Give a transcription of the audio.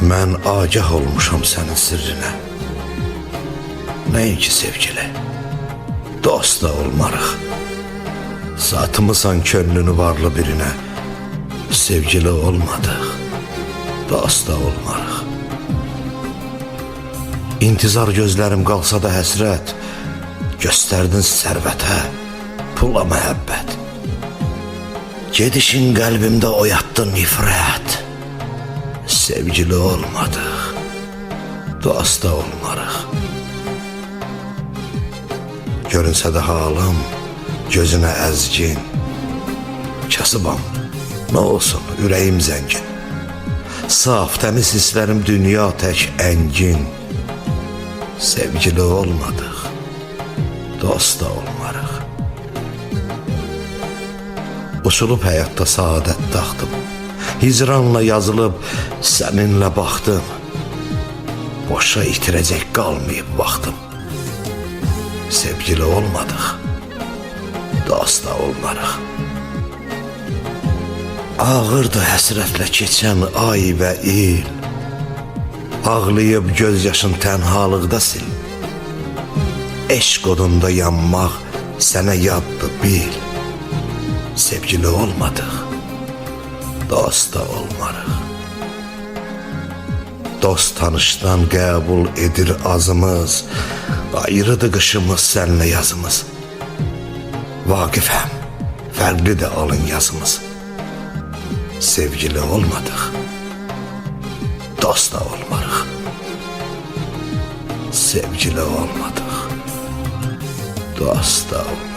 Mən agah olmuşam sənin sirrinə. Nəinki sevgili, dost da olmarıq. Satmısan könlünü varlı birinə. Sevgili olmadıq, dost da olmarıq. İntizar gözlərim qalsa da həsrət, göstərdin sərvətə, pula məhəbbət. Gedişin qəlbimdə oyatdı nifrət. Sevgili olmadıq, dost da olmarıq. Görünsə də halım gözünə əzgin. Kasıbam, nə olsun ürəyim zəngin. Saf, təmiz hisslərim dünya tək əngin. Sevgili olmadıq, dost da olmarıq. Uçulub həyatda saadət taxdım. Hicranla yazılıb səninlə baxdım. Boşa itirəcək qalmayıb vaxtım. Sevgili olmadıq, dost da olmarıq. Ağırdı həsrətlə keçən ay və il. Ağlayıb göz yaşın tənhalıqda sil. Eşq odunda yanmaq sənə yaddı bil. Sevgili olmadıq, dost da olmarıq. Dost tanışdan qəbul edir azımız. Ayrıdır qışımız sənlə yazımız. Vaqifəm, fərqli də alın yazımız. Sevgili olmadıq, dost da olmarıq. Sevgili olmadıq, dost da olmarıq.